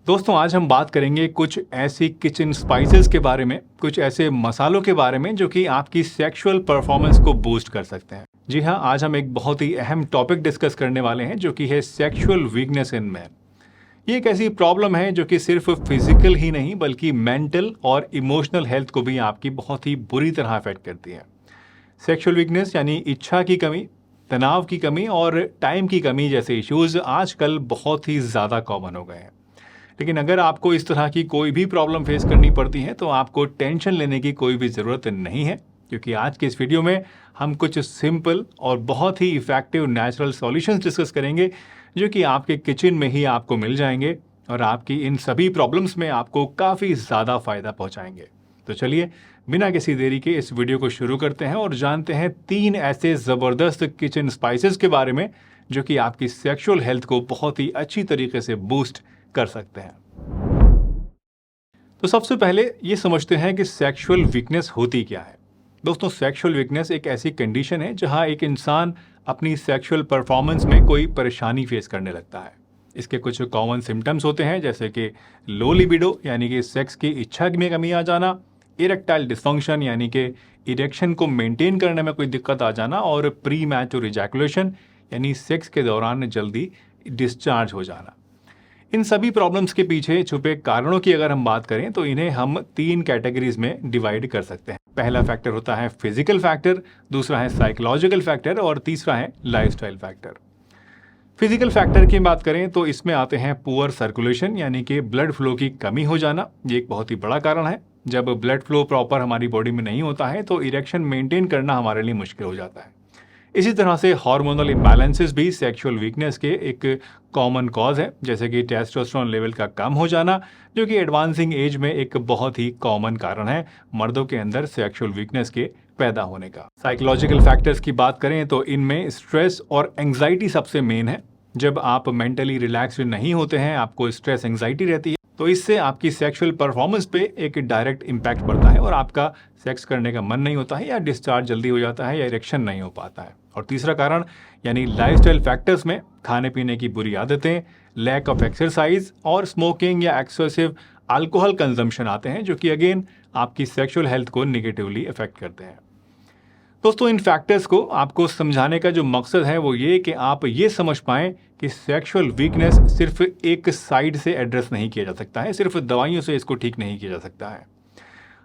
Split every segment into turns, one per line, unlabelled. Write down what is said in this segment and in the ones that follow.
दोस्तों आज हम बात करेंगे कुछ ऐसी किचन स्पाइसेस के बारे में, कुछ ऐसे मसालों के बारे में जो कि आपकी सेक्सुअल परफॉर्मेंस को बूस्ट कर सकते हैं। जी हाँ, आज हम एक बहुत ही अहम टॉपिक डिस्कस करने वाले हैं जो कि है सेक्सुअल वीकनेस इन मैन। ये एक ऐसी प्रॉब्लम है जो कि सिर्फ फिजिकल ही नहीं बल्कि मेंटल और इमोशनल हेल्थ को भी आपकी बहुत ही बुरी तरह अफेक्ट करती है। सेक्सुअल वीकनेस यानी इच्छा की कमी, तनाव की कमी और टाइम की कमी जैसे इश्यूज आजकल बहुत ही ज़्यादा कॉमन हो गए हैं। लेकिन अगर आपको इस तरह की कोई भी प्रॉब्लम फेस करनी पड़ती है तो आपको टेंशन लेने की कोई भी ज़रूरत नहीं है, क्योंकि आज के इस वीडियो में हम कुछ सिंपल और बहुत ही इफ़ेक्टिव नेचुरल सॉल्यूशंस डिस्कस करेंगे जो कि आपके किचन में ही आपको मिल जाएंगे और आपकी इन सभी प्रॉब्लम्स में आपको काफ़ी ज़्यादा फ़ायदा पहुंचाएंगे। तो चलिए बिना किसी देरी के इस वीडियो को शुरू करते हैं और जानते हैं 3 ऐसे ज़बरदस्त किचन स्पाइसेस के बारे में जो कि आपकी सेक्सुअल हेल्थ को बहुत ही अच्छी तरीके से बूस्ट कर सकते हैं। तो सबसे पहले ये समझते हैं कि सेक्सुअल वीकनेस होती क्या है। दोस्तों, सेक्सुअल वीकनेस एक ऐसी कंडीशन है जहां एक इंसान अपनी सेक्सुअल परफॉर्मेंस में कोई परेशानी फेस करने लगता है। इसके कुछ कॉमन सिम्टम्स होते हैं जैसे कि लो लिबिडो यानी कि सेक्स की इच्छा में कमी आ जाना, इरेक्टाइल डिसफंक्शन यानी कि इरेक्शन को मेंटेन करने में कोई दिक्कत आ जाना और प्री मैच्योर इजैकुलेशन यानी सेक्स के दौरान जल्दी डिस्चार्ज हो जाना। इन सभी प्रॉब्लम्स के पीछे छुपे कारणों की अगर हम बात करें तो इन्हें हम 3 कैटेगरीज में डिवाइड कर सकते हैं। पहला फैक्टर होता है फिजिकल फैक्टर, दूसरा है साइकोलॉजिकल फैक्टर और तीसरा है लाइफस्टाइल फैक्टर। फिजिकल फैक्टर की बात करें तो इसमें आते हैं पुअर सर्कुलेशन यानी कि ब्लड फ्लो की कमी हो जाना। ये एक बहुत ही बड़ा कारण है। जब ब्लड फ्लो प्रॉपर हमारी बॉडी में नहीं होता है तो इरेक्शन मेंटेन करना हमारे लिए मुश्किल हो जाता है। इसी तरह से हार्मोनल इम्बैलेंसेस भी सेक्सुअल वीकनेस के एक कॉमन कॉज है, जैसे कि टेस्टोस्टेरोन लेवल का कम हो जाना जो कि एडवांसिंग एज में एक बहुत ही कॉमन कारण है मर्दों के अंदर सेक्सुअल वीकनेस के पैदा होने का। साइकोलॉजिकल फैक्टर्स की बात करें तो इनमें स्ट्रेस और एंग्जाइटी सबसे मेन है। जब आप मेंटली रिलैक्स्ड नहीं होते हैं, आपको स्ट्रेस एंग्जाइटी रहती है, तो इससे आपकी सेक्सुअल परफॉर्मेंस पे एक डायरेक्ट इम्पैक्ट पड़ता है और आपका सेक्स करने का मन नहीं होता है या डिस्चार्ज जल्दी हो जाता है या इरेक्शन नहीं हो पाता है। और तीसरा कारण यानी लाइफस्टाइल फैक्टर्स में खाने पीने की बुरी आदतें, लैक ऑफ एक्सरसाइज और स्मोकिंग या एक्सेसिव अल्कोहल कंजम्पशन आते हैं जो कि अगेन आपकी सेक्सुअल हेल्थ को निगेटिवली अफेक्ट करते हैं। दोस्तों, इन फैक्टर्स को आपको समझाने का जो मकसद है वो ये कि आप ये समझ पाएं कि सेक्सुअल वीकनेस सिर्फ एक साइड से एड्रेस नहीं किया जा सकता है, सिर्फ दवाइयों से इसको ठीक नहीं किया जा सकता है।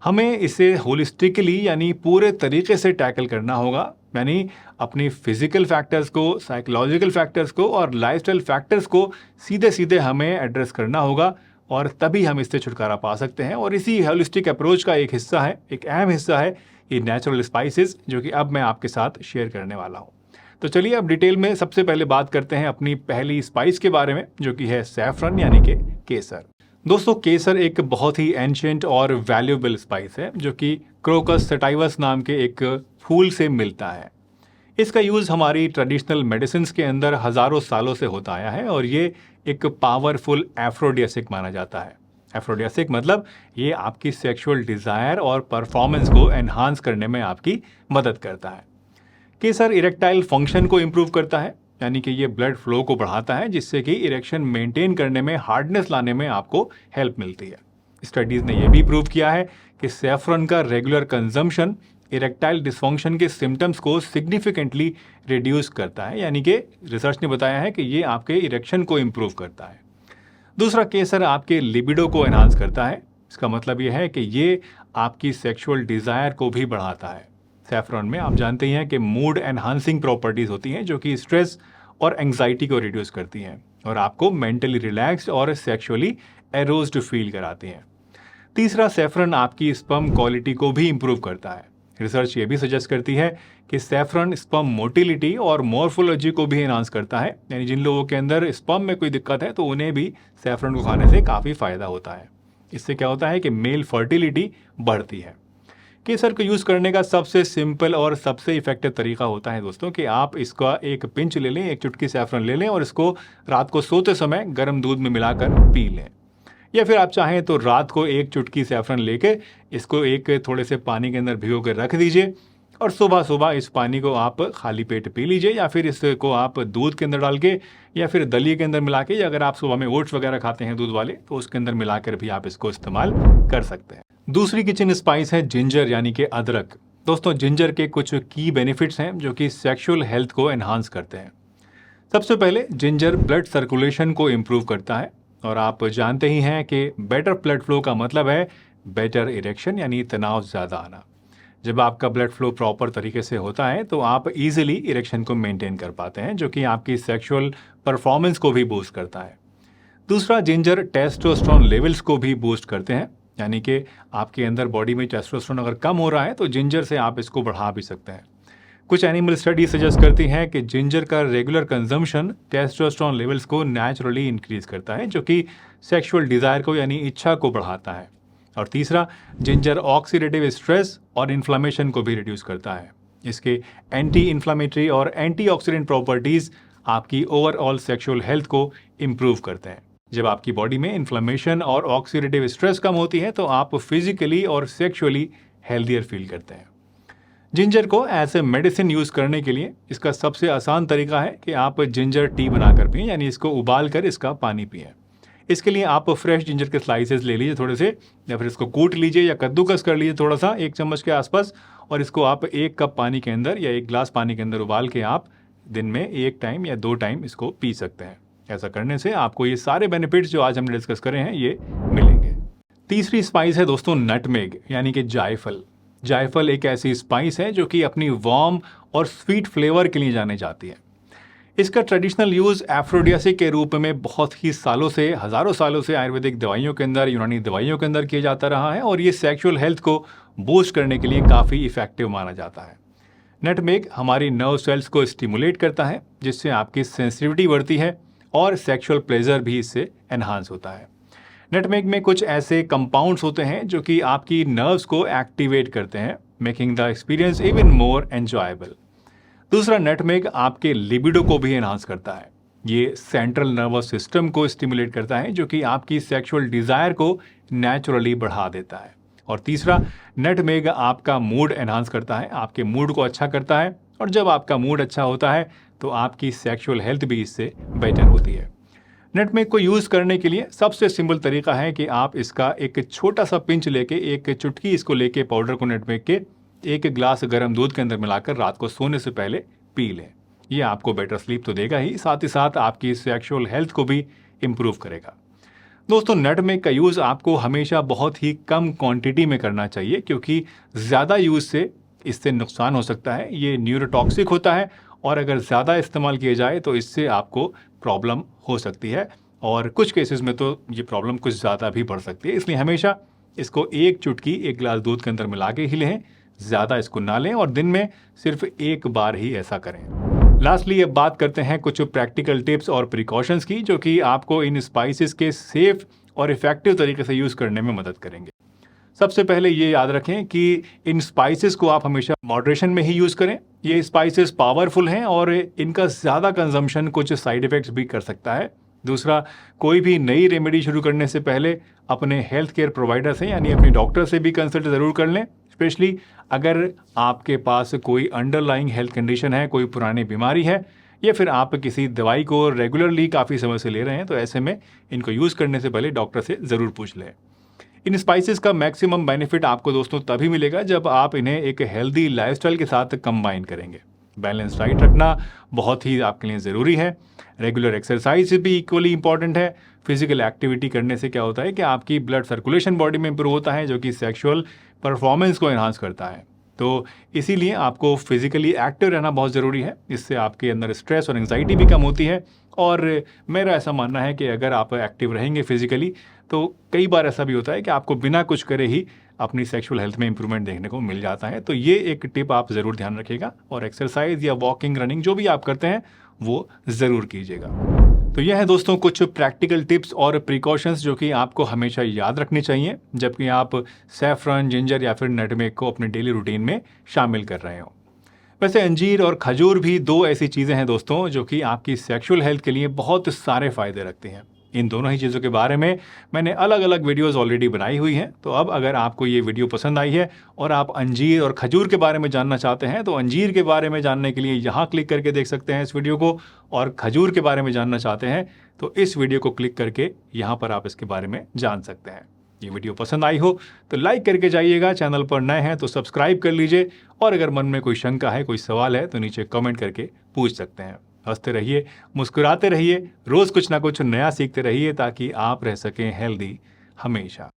हमें इसे होलिस्टिकली यानी पूरे तरीके से टैकल करना होगा, यानी अपनी फिजिकल फैक्टर्स को, साइकोलॉजिकल फैक्टर्स को और लाइफस्टाइल फैक्टर्स को सीधे सीधे हमें एड्रेस करना होगा और तभी हम इससे छुटकारा पा सकते हैं। और इसी होलिस्टिक अप्रोच का एक हिस्सा है, एक अहम हिस्सा है ये नेचुरल स्पाइसेस जो कि अब मैं आपके साथ शेयर करने वाला हूँ। तो चलिए अब डिटेल में सबसे पहले बात करते हैं अपनी पहली स्पाइस के बारे में जो कि है सैफरन यानी कि केसर। दोस्तों, केसर एक बहुत ही एंशिएंट और वैल्यूएबल स्पाइस है जो कि क्रोकस सटाइवस नाम के एक फूल से मिलता है। इसका यूज़ हमारी ट्रेडिशनल मेडिसिन्स के अंदर हज़ारों सालों से होता आया है और ये एक पावरफुल एफ्रोडियासिक माना जाता है। एफ्रोडियासिक मतलब ये आपकी सेक्सुअल डिज़ायर और परफॉर्मेंस को एनहांस करने में आपकी मदद करता है। केसर इरेक्टाइल फंक्शन को इम्प्रूव करता है, यानी कि ये ब्लड फ्लो को बढ़ाता है जिससे कि इरेक्शन मेंटेन करने में, हार्डनेस लाने में आपको हेल्प मिलती है। स्टडीज़ ने यह भी प्रूव किया है कि सैफरन का रेगुलर कंजम्पशन इरेक्टाइल डिसफंक्शन के सिम्टम्स को सिग्निफिकेंटली रिड्यूस करता है, यानी कि रिसर्च ने बताया है कि ये आपके इरेक्शन को इम्प्रूव करता है। दूसरा, केसर आपके लिबिडो को एनहांस करता है। इसका मतलब यह है कि ये आपकी सेक्सुअल डिज़ायर को भी बढ़ाता है। सैफरन में आप जानते ही हैं कि मूड एनहांसिंग प्रॉपर्टीज़ होती हैं जो कि स्ट्रेस और एंग्जाइटी को रिड्यूस करती हैं और आपको मेंटली रिलैक्स्ड और सेक्सुअली एरोज्ड फील कराती हैं। तीसरा, सैफरन आपकी स्पर्म क्वालिटी को भी इम्प्रूव करता है। रिसर्च ये भी सजेस्ट करती है कि सैफरन स्पर्म मोटिलिटी और मॉर्फोलॉजी को भी एनहांस करता है, यानी जिन लोगों के अंदर स्पर्म में कोई दिक्कत है तो उन्हें भी सैफरन को खाने से काफ़ी फ़ायदा होता है। इससे क्या होता है कि मेल फर्टिलिटी बढ़ती है। केसर को यूज़ करने का सबसे सिंपल और सबसे इफेक्टिव तरीका होता है दोस्तों कि आप इसका एक पिंच ले लें, एक चुटकी सैफरन ले लें और इसको रात को सोते समय गर्म दूध में मिलाकर पी लें। या फिर आप चाहें तो रात को एक चुटकी सैफरन लेके इसको एक थोड़े से पानी के अंदर भिगो कर रख दीजिए और सुबह सुबह इस पानी को आप खाली पेट पी लीजिए, या फिर इसको आप दूध के अंदर डाल के या फिर दलिए के अंदर मिला के, या अगर आप सुबह में ओट्स वगैरह खाते हैं दूध वाले तो उसके अंदर मिलाकर भी आप इसको इस्तेमाल कर सकते हैं। दूसरी किचन स्पाइस है जिंजर यानी कि अदरक। दोस्तों जिंजर के कुछ की बेनिफिट्स हैं जो कि सेक्सुअल हेल्थ को एनहांस करते हैं। सबसे पहले जिंजर ब्लड सर्कुलेशन को इम्प्रूव करता है, और आप जानते ही हैं कि बेटर ब्लड फ्लो का मतलब है बेटर इरेक्शन यानी तनाव ज़्यादा आना। जब आपका ब्लड फ्लो प्रॉपर तरीके से होता है तो आप इजीली इरेक्शन को मेंटेन कर पाते हैं, जो कि आपकी सेक्सुअल परफॉर्मेंस को भी बूस्ट करता है। दूसरा, जिंजर टेस्टोस्टेरोन लेवल्स को भी बूस्ट करते हैं, यानी कि आपके अंदर बॉडी में टेस्टोस्टेरोन अगर कम हो रहा है तो जिंजर से आप इसको बढ़ा भी सकते हैं। कुछ एनिमल स्टडी सजेस्ट करती हैं कि जिंजर का रेगुलर कंजम्पशन टेस्टोस्टेरोन लेवल्स को नेचुरली इंक्रीज करता है, जो कि सेक्सुअल डिज़ायर को यानी इच्छा को बढ़ाता है। और तीसरा, जिंजर ऑक्सीडेटिव स्ट्रेस और इन्फ्लामेशन को भी रिड्यूस करता है। इसके एंटी इन्फ्लामेटरी और एंटीऑक्सीडेंट प्रॉपर्टीज़ आपकी ओवरऑल सेक्सुअल हेल्थ को इम्प्रूव करते हैं। जब आपकी बॉडी में इन्फ्लामेशन और ऑक्सीडेटिव स्ट्रेस कम होती है तो आप फिजिकली और सेक्सुअली हेल्दियर फील करते हैं। जिंजर को एज ए मेडिसिन यूज़ करने के लिए इसका सबसे आसान तरीका है कि आप जिंजर टी बनाकर पिएं, यानी इसको उबाल कर इसका पानी पिएं। इसके लिए आप फ्रेश जिंजर के स्लाइसेस ले लीजिए थोड़े से, या फिर इसको कूट लीजिए या कद्दूकस कर लीजिए थोड़ा सा, 1 चम्मच के आसपास, और इसको आप 1 कप पानी के अंदर या 1 गिलास पानी के अंदर उबाल के आप दिन में 1 टाइम या 2 टाइम इसको पी सकते हैं। ऐसा करने से आपको ये सारे बेनिफिट्स जो आज हमने डिस्कस करे हैं ये मिलेंगे। तीसरी स्पाइस है दोस्तों नटमेग यानी कि जायफल। जायफल एक ऐसी स्पाइस है जो कि अपनी वार्म और स्वीट फ्लेवर के लिए जाने जाती है। इसका ट्रेडिशनल यूज़ एफ्रोडियासिक के रूप में बहुत ही सालों से, हज़ारों सालों से आयुर्वेदिक दवाइयों के अंदर, यूनानी दवाइयों के अंदर किया जाता रहा है, और ये सेक्सुअल हेल्थ को बूस्ट करने के लिए काफ़ी इफेक्टिव माना जाता है। नटमेग हमारी नर्व सेल्स को स्टिमुलेट करता है, जिससे आपकी सेंसिटिविटी बढ़ती है और सेक्सुअल प्लेजर भी इससे एनहांस होता है। नटमेग में कुछ ऐसे कंपाउंड्स होते हैं जो कि आपकी नर्व्स को एक्टिवेट करते हैं, making the experience even more enjoyable. दूसरा, नटमेग आपके लिबिडो को भी एनहांस करता है। ये सेंट्रल नर्वस सिस्टम को स्टिमुलेट करता है, जो कि आपकी सेक्सुअल डिज़ायर को नेचुरली बढ़ा देता है। और तीसरा, नटमेग आपका मूड एनहांस करता है, आपके मूड को अच्छा करता है, और जब आपका मूड अच्छा होता है तो आपकी सेक्सुअल हेल्थ भी इससे बेटर होती है। नटमेग को यूज़ करने के लिए सबसे सिंपल तरीका है कि आप इसका एक छोटा सा पिंच लेके, एक चुटकी इसको लेके पाउडर को नटमेग के 1 गिलास गर्म दूध के अंदर मिलाकर रात को सोने से पहले पी लें। ये आपको बेटर स्लीप तो देगा ही, साथ ही साथ आपकी सेक्सुअल हेल्थ को भी इम्प्रूव करेगा। दोस्तों नटमेग का यूज़ आपको हमेशा बहुत ही कम क्वांटिटी में करना चाहिए, क्योंकि ज़्यादा यूज़ से इससे नुकसान हो सकता है। ये न्यूरोटॉक्सिक होता है, और अगर ज़्यादा इस्तेमाल किया जाए तो इससे आपको प्रॉब्लम हो सकती है, और कुछ केसेस में तो ये प्रॉब्लम कुछ ज़्यादा भी बढ़ सकती है। इसलिए हमेशा इसको 1 चुटकी 1 गिलास दूध के अंदर मिला के ही लें, ज़्यादा इसको ना लें, और दिन में सिर्फ 1 बार ही ऐसा करें। लास्टली अब बात करते हैं कुछ प्रैक्टिकल टिप्स और प्रिकॉशंस की, जो कि आपको इन स्पाइसेस के सेफ और इफ़ेक्टिव तरीके से यूज़ करने में मदद करेंगे। सबसे पहले ये याद रखें कि इन स्पाइसेस को आप हमेशा मॉडरेशन में ही यूज़ करें। ये स्पाइसेस पावरफुल हैं और इनका ज़्यादा कंजम्पशन कुछ साइड इफ़ेक्ट्स भी कर सकता है। दूसरा, कोई भी नई रेमेडी शुरू करने से पहले अपने हेल्थ केयर प्रोवाइडर से यानी अपने डॉक्टर से भी कंसल्ट ज़रूर कर लें, स्पेशली अगर आपके पास कोई अंडरलाइंग हेल्थ कंडीशन है, कोई पुरानी बीमारी है, या फिर आप किसी दवाई को रेगुलरली काफ़ी समय से ले रहे हैं, तो ऐसे में इनको यूज़ करने से पहले डॉक्टर से ज़रूर पूछ लें। इन स्पाइसेस का मैक्सिमम बेनिफिट आपको दोस्तों तभी मिलेगा जब आप इन्हें एक हेल्दी लाइफस्टाइल के साथ कंबाइन करेंगे। बैलेंस डाइट रखना बहुत ही आपके लिए ज़रूरी है। रेगुलर एक्सरसाइज भी इक्वली इंपॉर्टेंट है। फिजिकल एक्टिविटी करने से क्या होता है कि आपकी ब्लड सर्कुलेशन बॉडी में इंप्रूव होता है, जो कि सेक्सुअल परफॉर्मेंस को एनहांस करता है। तो इसीलिए आपको फिजिकली एक्टिव रहना बहुत ज़रूरी है। इससे आपके अंदर स्ट्रेस और एंग्जाइटी भी कम होती है। और मेरा ऐसा मानना है कि अगर आप एक्टिव रहेंगे फिजिकली, तो कई बार ऐसा भी होता है कि आपको बिना कुछ करे ही अपनी सेक्सुअल हेल्थ में इंप्रूवमेंट देखने को मिल जाता है। तो ये एक टिप आप ज़रूर ध्यान रखिएगा, और एक्सरसाइज या वॉकिंग, रनिंग जो भी आप करते हैं वो ज़रूर कीजिएगा। तो यह है दोस्तों कुछ प्रैक्टिकल टिप्स और प्रिकॉशंस जो कि आपको हमेशा याद रखनी चाहिए जबकि आप सैफरन, जिंजर या फिर नटमेग को अपने डेली रूटीन में शामिल कर रहे हो। वैसे अंजीर और खजूर भी 2 ऐसी चीज़ें हैं दोस्तों जो कि आपकी सेक्सुअल हेल्थ के लिए बहुत सारे फ़ायदे रखती हैं। इन दोनों ही चीज़ों के बारे में मैंने अलग अलग वीडियोस ऑलरेडी बनाई हुई हैं। तो अब अगर आपको ये वीडियो पसंद आई है और आप अंजीर और खजूर के बारे में जानना चाहते हैं तो अंजीर के बारे में जानने के लिए यहाँ क्लिक करके देख सकते हैं इस वीडियो को, और खजूर के बारे में जानना चाहते हैं तो इस वीडियो को क्लिक करके यहाँ पर आप इसके बारे में जान सकते हैं। ये वीडियो पसंद आई हो तो लाइक करके जाइएगा, चैनल पर नए हैं तो सब्सक्राइब कर लीजिए, और अगर मन में कोई शंका है, कोई सवाल है तो नीचे कमेंट करके पूछ सकते हैं। हंसते रहिए, मुस्कुराते रहिए, रोज़ कुछ ना कुछ नया सीखते रहिए ताकि आप रह सकें हेल्दी हमेशा।